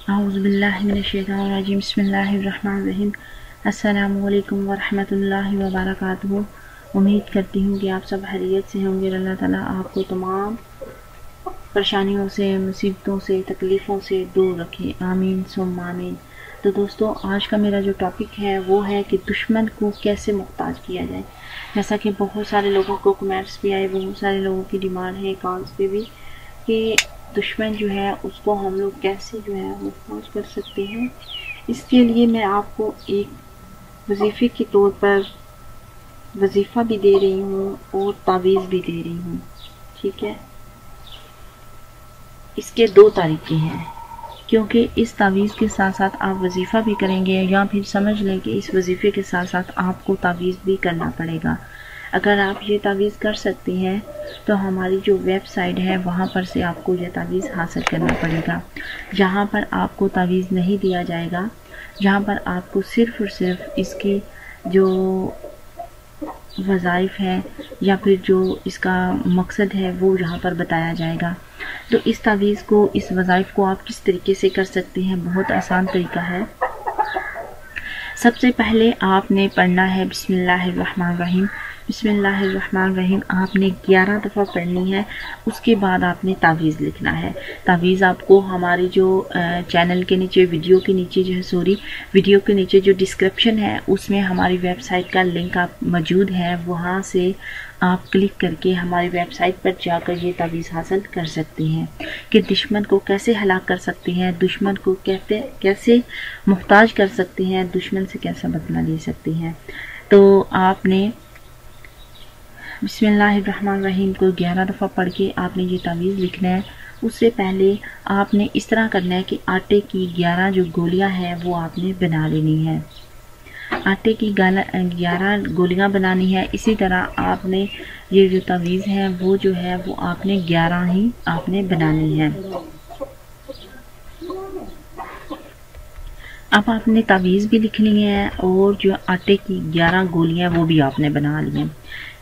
औज़ुबिल्लाहिमिनश्शैतानिर्रजीम बिस्मिल्लाहिर्रहमानिर्रहीम। अस्सलामु अलैकुम वरहमतुल्लाहि वबरकातुहू। उम्मीद करती हूँ कि आप सब खैरियत से होंगे। अल्लाह ताला आपको तमाम परेशानियों से, मुसीबतों से, तकलीफ़ों से दूर रखें। आमीन सुम्मा आमीन। तो दोस्तों, आज का मेरा जो टॉपिक है वो है कि दुश्मन को कैसे मुख्ताज किया जाए। जैसा कि बहुत सारे लोगों को कमेंट्स भी आए, बहुत सारे लोगों की डिमांड है अकाउंट्स पे भी कि दुश्मन जो है उसको हम लोग कैसे जो है मुख्ताज कर सकते हैं। इसके लिए मैं आपको एक वजीफ़े के तौर पर वजीफ़ा भी दे रही हूँ और तावीज़ भी दे रही हूँ। ठीक है, इसके दो तरीके हैं, क्योंकि इस तावीज़ के साथ साथ आप वजीफ़ा भी करेंगे या फिर समझ लें कि इस वजीफ़े के साथ साथ आपको तावीज़ भी करना पड़ेगा। अगर आप ये तावीज़ कर सकती हैं तो हमारी जो वेबसाइट है वहाँ पर से आपको ये तावीज़ हासिल करना पड़ेगा। जहाँ पर आपको तावीज़ नहीं दिया जाएगा, जहाँ पर आपको सिर्फ़ और सिर्फ इसकी जो वज़ाइफ़ है या फिर जो इसका मकसद है वो यहाँ पर बताया जाएगा। तो इस तावीज़ को, इस वज़ाइफ़ को आप किस तरीके से कर सकते हैं, बहुत आसान तरीका है। सबसे पहले आपने पढ़ना है बिस्मिल्लाहिर्रहमानिर्रहीम। बिस्मिल्लाहिर्रहमानिर्रहीम आपने 11 दफ़ा पढ़नी है। उसके बाद आपने तावीज़ लिखना है। तावीज़ आपको हमारी जो चैनल के नीचे, वीडियो के नीचे जो है, वीडियो के नीचे जो डिस्क्रिप्शन है उसमें हमारी वेबसाइट का लिंक आप मौजूद है, वहाँ से आप क्लिक करके हमारी वेबसाइट पर जाकर ये तावीज़ हासिल कर सकते हैं कि दुश्मन को कैसे हलाक कर सकते हैं, दुश्मन को कैसे मुख्ताज कर सकते हैं, दुश्मन से कैसे बदला ले सकते हैं। तो आपने बिस्मिल्लाहिर्रहमानिर्रहीम को 11 दफ़ा पढ़ के आपने ये तावीज़ लिखना है। उससे पहले आपने इस तरह करना है कि आटे की 11 जो गोलियां हैं वो आपने बना लेनी है। आटे की 11 गोलियां बनानी है। इसी तरह आपने ये जो तावीज़ है वो जो है वो आपने 11 ही आपने बनानी है। अब आपने तावीज़ भी लिखनी है और जो आटे की 11 गोलियां वो भी आपने बना ली हैं।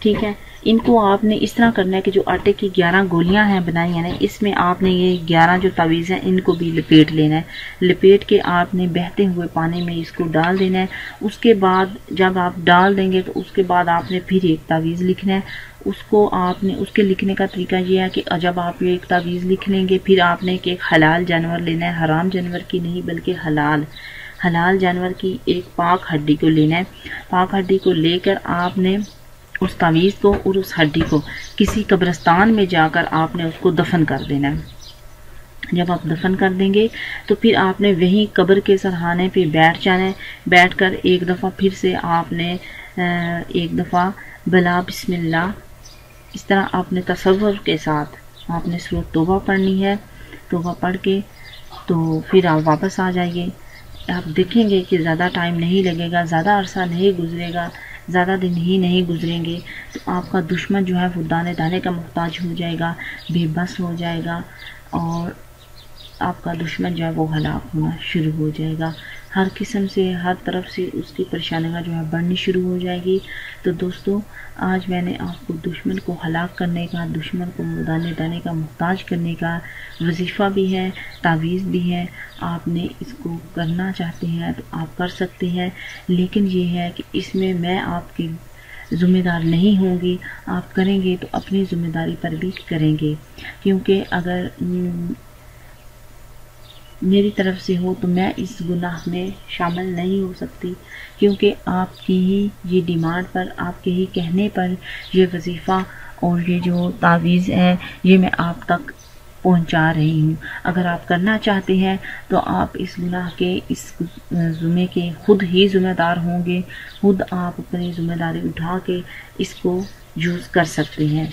ठीक है, इनको आपने इस तरह करना है कि जो आटे की 11 गोलियां हैं बनाई हैं ना, इसमें आपने ये 11 जो तावीज़ हैं इनको भी लपेट लेना है। लपेट के आपने बहते हुए पानी में इसको डाल देना है। उसके बाद जब आप डाल देंगे तो उसके बाद आपने फिर एक तावीज़ लिखना है। उसको आपने, उसके लिखने का तरीका ये है कि जब आप ये एक तावीज़ लिख लेंगे फिर आपने एक हलाल जानवर लेना है, हराम जानवर की नहीं बल्कि हलाल जानवर की एक पाक हड्डी को लेना है। पाक हड्डी को लेकर आपने उस तावीज़ को और उस हड्डी को किसी कब्रिस्तान में जाकर आपने उसको दफन कर देना है। जब आप दफन कर देंगे तो फिर आपने वहीं कब्र के सरहाने पे बैठ जाना है। बैठकर एक दफ़ा फिर से आपने एक दफ़ा बला बिस्मिल्लाह, इस तरह आपने तसव्वुर के साथ आपने सूरत तौबा पढ़नी है। तौबा पढ़ के तो फिर आप वापस आ जाइए। आप देखेंगे कि ज़्यादा टाइम नहीं लगेगा, ज़्यादा अरसा नहीं गुजरेगा, ज़्यादा दिन ही नहीं गुजरेंगे तो आपका दुश्मन जो है वो दाने दाने का मुख्ताज हो जाएगा, बेबस हो जाएगा और आपका दुश्मन जो है वो हलाक होना शुरू हो जाएगा। हर किस्म से, हर तरफ से उसकी परेशानियाँ जो है बढ़नी शुरू हो जाएगी। तो दोस्तों, आज मैंने आपको दुश्मन को हलाक करने का, दुश्मन को दाने दाने का मुख्ताज करने का वजीफ़ा भी है, तावीज़ भी है। आपने इसको करना चाहते हैं तो आप कर सकते हैं, लेकिन ये है कि इसमें मैं आपकी ज़िम्मेदार नहीं होंगी। आप करेंगे तो अपनी ज़िम्मेदारी पर भी करेंगे, क्योंकि अगर मेरी तरफ से हो तो मैं इस गुनाह में शामिल नहीं हो सकती, क्योंकि आपकी ही ये डिमांड पर, आपके ही कहने पर ये वजीफ़ा और ये जो तावीज़ है ये मैं आप तक पहुंचा रही हूँ। अगर आप करना चाहते हैं तो आप इस गुनाह के, इस जुमे के खुद ही ज़िम्मेदार होंगे। खुद आप अपनी ज़िम्मेदारी उठा के इसको यूज़ कर सकते हैं।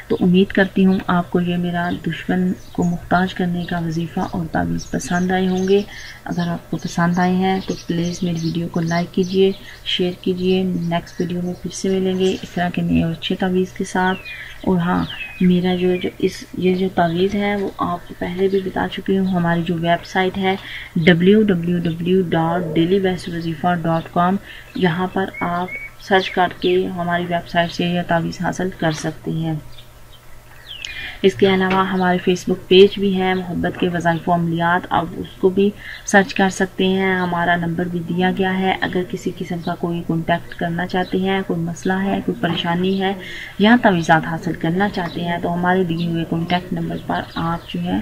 तो उम्मीद करती हूँ आपको ये मेरा दुश्मन को मुख्ताज करने का वजीफ़ा और तावीज़ पसंद आए होंगे। अगर आपको पसंद आए हैं तो प्लीज़ मेरी वीडियो को लाइक कीजिए, शेयर कीजिए। नेक्स्ट वीडियो में फिर से मिलेंगे इस तरह के नए और अच्छे तावीज़ के साथ। और हाँ, मेरा ये जो तावीज़ है वो आपको पहले भी बता चुकी हूँ। हमारी जो वेबसाइट है www.dailybestwazifa.com, यहाँ पर आप सर्च करके हमारी वेबसाइट से यह तावीज़ हासिल कर सकते हैं। इसके अलावा हमारे फेसबुक पेज भी है मोहब्बत के वज़ाइफ व अमलियात, आप उसको भी सर्च कर सकते हैं। हमारा नंबर भी दिया गया है। अगर किसी किस्म का कोई कॉन्टैक्ट करना चाहते हैं, कोई मसला है, कोई परेशानी है या तवीज़ात हासिल करना चाहते हैं तो हमारे दिए हुए कॉन्टैक्ट नंबर पर आप जो है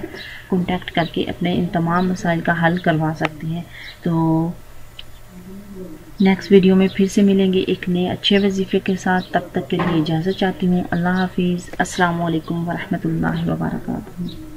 कॉन्टैक्ट करके अपने इन तमाम मसाइल का हल करवा सकते हैं। तो नेक्स्ट वीडियो में फिर से मिलेंगे एक नए अच्छे वजीफे के साथ। तब तक के लिए इजाज़त चाहती हूँ। अल्लाह हाफिज़। अस्सलाम वालेकुम वरहमतुल्लाहि वबरकातुहू।